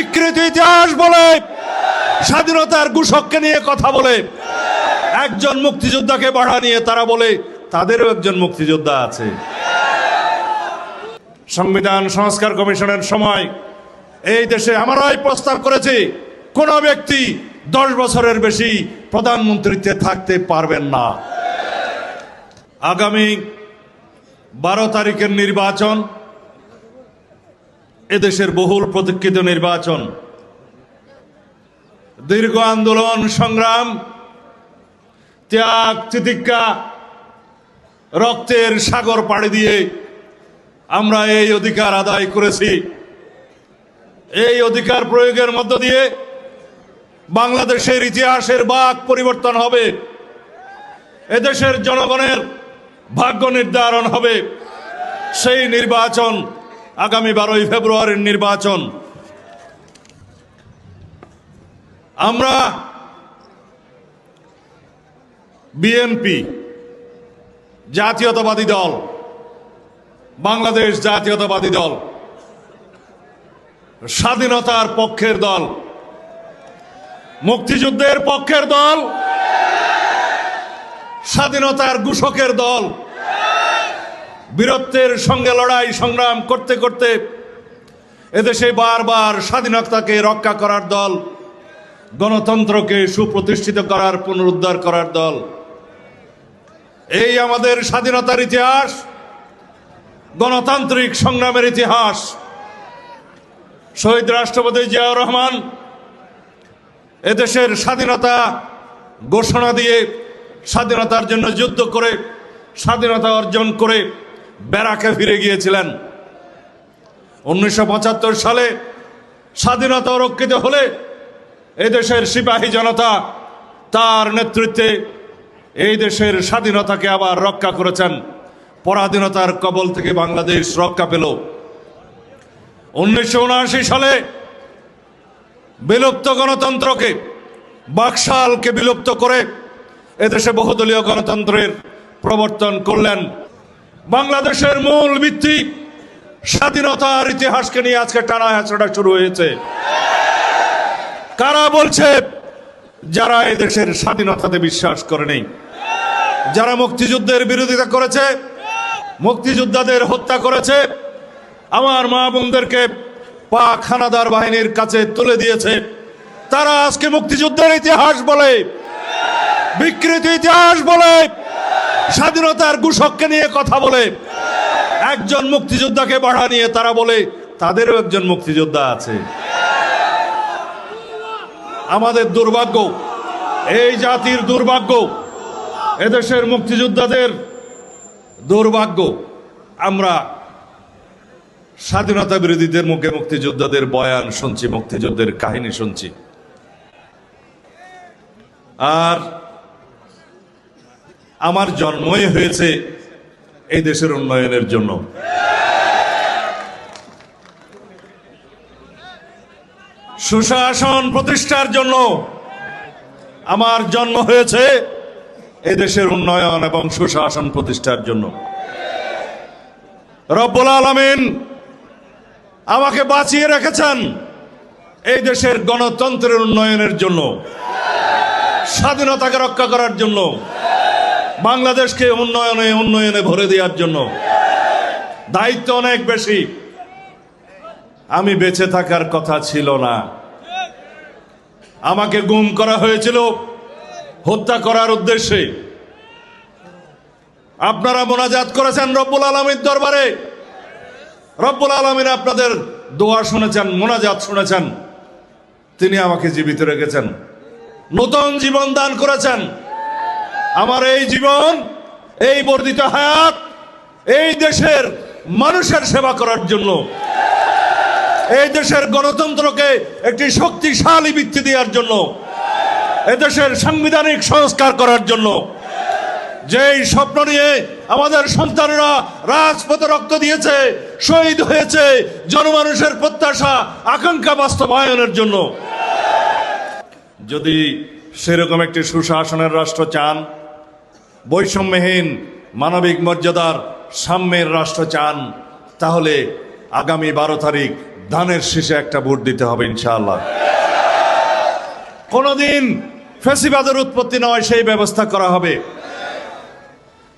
বিকৃত ইতিহাস বলে, স্বাধীনতার ঘোষককে নিয়ে কথা বলে, একজন মুক্তিযোদ্ধাকে বাড়া নিয়ে তারা বলে তাদেরও একজন মুক্তিযোদ্ধা আছে। সংবিধান সংস্কার কমিশনের সময় এই দেশে আমরাই প্রস্তাব করেছি কোন ব্যক্তি 10 বছরের বেশি প্রধানমন্ত্রীতে থাকতে পারবেন না। আগামী 12 তারিখের নির্বাচন এদেশের বহুল প্রতীক্ষিত নির্বাচন। দীর্ঘ আন্দোলন সংগ্রাম, ত্যাগ তিতিক্ষা, রক্তের সাগর পাড়ি দিয়ে আমরা এই অধিকার আদায় করেছি। এই অধিকার প্রয়োগের মধ্য দিয়ে বাংলাদেশের ইতিহাসের বাঁক পরিবর্তন হবে, এদেশের জনগণের ভাগ্য নির্ধারণ হবে। সেই নির্বাচন আগামী 12ই ফেব্রুয়ারির নির্বাচন। আমরা বিএনপি জাতীয়তাবাদী দল, বাংলাদেশ জাতীয়তাবাদী দল, স্বাধীনতার পক্ষের দল, মুক্তিযুদ্ধের পক্ষের দল, স্বাধীনতার ঘোষকের দল। বীরত্বের সঙ্গে লড়াই সংগ্রাম করতে করতে এদেশে বারবার স্বাধীনতাকে রক্ষা করার দল, গণতন্ত্রকে সুপ্রতিষ্ঠিত করার, পুনরুদ্ধার করার দল। এই আমাদের স্বাধীনতার ইতিহাস, গণতান্ত্রিক সংগ্রামের ইতিহাস। শহীদ রাষ্ট্রপতি জিয়াউর রহমান এদেশের স্বাধীনতা ঘোষণা দিয়ে, স্বাধীনতার জন্য যুদ্ধ করে, স্বাধীনতা অর্জন করে ব্যারাকে ফিরে গিয়েছিলেন। 1975 সালে স্বাধীনতা রক্ষিত হলে এদেশের সিপাহী জনতা তার নেতৃত্বে এই দেশের স্বাধীনতাকে আবার রক্ষা করেছেন। পরাধীনতার কবল থেকে বাংলাদেশ রক্ষা পেল। 1979 সালে বিলুপ্ত গণতন্ত্রকে, বাকশালকে বিলুপ্ত করে এদেশে বহুদলীয় গণতন্ত্রের প্রবর্তন করলেন। বাংলাদেশের মূল ভিত্তি স্বাধীনতার ইতিহাসকে নিয়ে আজকে টানা হেঁচড়া শুরু হয়েছে। কারা বলছে? যারা এদেশের স্বাধীনতাতে বিশ্বাস করে নেই, যারা মুক্তিযুদ্ধের বিরোধিতা করেছে, মুক্তিযোদ্ধাদের হত্যা করেছে, আমার মা বোনদেরকে পাক হানাদার বাহিনীর কাছে তুলে দিয়েছে, তারা আজকে মুক্তিযুদ্ধের ইতিহাস বলে, বিকৃত ইতিহাস বলে, স্বাধীনতার ঘোষককে নিয়ে কথা বলে, একজন মুক্তিযোদ্ধাকে বাড়া নিয়ে তারা বলে তাদেরও একজন মুক্তিযোদ্ধা আছে। আমাদের দুর্ভাগ্য, এই জাতির দুর্ভাগ্য, এদেশের মুক্তিযোদ্ধাদের দুর্ভাগ্য। আমরা স্বাধীনতা বিরোধীদের মুখে মুক্তিযোদ্ধাদের বয়ান শুনছি, মুক্তিযুদ্ধের কাহিনী শুনছি। আর আমার জন্মই হয়েছে এই দেশের উন্নয়নের জন্য। সুশাসন প্রতিষ্ঠার জন্য আমার জন্ম হয়েছে, এই দেশের উন্নয়ন এবং সুশাসন প্রতিষ্ঠার জন্য। রব্বুল আলামিন আমাকে বাঁচিয়ে রেখেছেন এই দেশের গণতন্ত্রের উন্নয়নের জন্য, স্বাধীনতাকে রক্ষা করার জন্য, বাংলাদেশকে উন্নয়নে ভরে দেওয়ার জন্য। দায়িত্ব অনেক বেশি। আমি বেঁচে থাকার কথা ছিল না, আমাকে গুম করা হয়েছিল হত্যা করার উদ্দেশ্যে। আপনারা মোনাজাত করেছেন রব্বুল আলামিনের দরবারে, রব্বুল আলামিন আপনাদের দোয়া শুনেছেন, মোনাজাত শুনেছেন। তিনি আমাকে জীবিত রেখেছেন, নতুন জীবন দান করেছেন। আমার এই জীবন, এই বর্ধিত হায়াত এই দেশের মানুষের সেবা করার জন্য, এই দেশের গণতন্ত্রকে একটি শক্তিশালী ভিত্তি দেওয়ার জন্য, এদেশের সাংবিধানিক সংস্কার করার জন্য। যেই স্বপ্ন নিয়ে আমাদের সন্তানরা রাজপথে রক্ত দিয়েছে, শহীদ হয়েছে, জনমানুষের প্রত্যাশা আকাঙ্ক্ষা বাস্তবায়নের জন্য। যদি সেরকম একটি সুশাসনের রাষ্ট্র চান, বৈষম্যহীন মানবিক মর্যাদার সাম্যের রাষ্ট্র চান, তাহলে আগামী 12 তারিখ ধানের শীষে একটা ভোট দিতে হবে ইনশাআল্লাহ। কোনোদিন ফ্যাসিবাদের উৎপত্তি নয় সেই ব্যবস্থা করা হবে,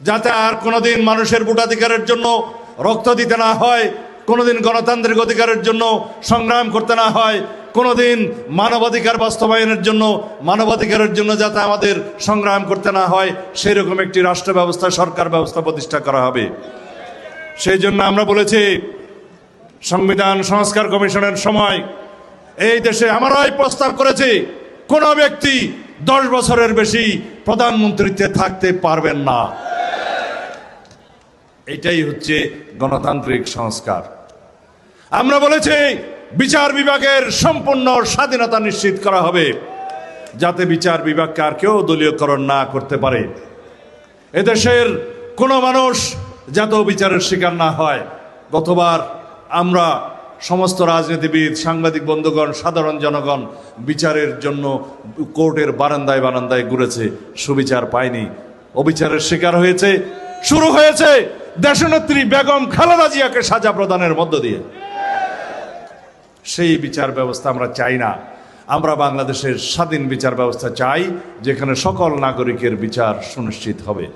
যাতে আর কোনোদিন মানুষের ভোটাধিকারের জন্য রক্ত দিতে না হয়, কোনোদিন গণতান্ত্রিক অধিকারের জন্য সংগ্রাম করতে না হয়, কোনোদিন মানবাধিকার বাস্তবায়নের জন্য মানবাধিকারের জন্য যাতে আমাদের সংগ্রাম করতে না হয়, সেই রকম একটি রাষ্ট্র ব্যবস্থা, সরকার ব্যবস্থা প্রতিষ্ঠা করা হবে। সেই জন্য আমরা বলেছি, সংবিধান সংস্কার কমিশনের সময় এই দেশে আমরাই প্রস্তাব করেছি, কোনো ব্যক্তি 10 বছরের বেশি প্রধানমন্ত্রীতে থাকতে পারবেন না। এটাই হচ্ছে গণতান্ত্রিক সংস্কার। আমরা বলেছি বিচার বিভাগের সম্পূর্ণ স্বাধীনতা নিশ্চিত করা হবে, যাতে বিচার বিভাগকে আর কেউ দলীয়করণ না করতে পারে। এদেশের কোনো মানুষ যাতে বিচারের শিকার না হয়। গতবার আমরা সমস্ত রাজনীতিবিদ, সাংবাদিক বন্ধুগণ, সাধারণ জনগণ বিচারের জন্য কোর্টের বারান্দায় বারান্দায় ঘুরেছে, সুবিচার পায়নি, অবিচারের শিকার হয়েছে। শুরু হয়েছে দেশনেত্রী বেগম খালেদা জিয়াকে সাজা প্রদানের মধ্য দিয়ে। সেই বিচার ব্যবস্থা আমরা চাই না। আমরা বাংলাদেশের স্বাধীন বিচার ব্যবস্থা চাই, যেখানে সকল নাগরিকের বিচার সুনিশ্চিত হবে।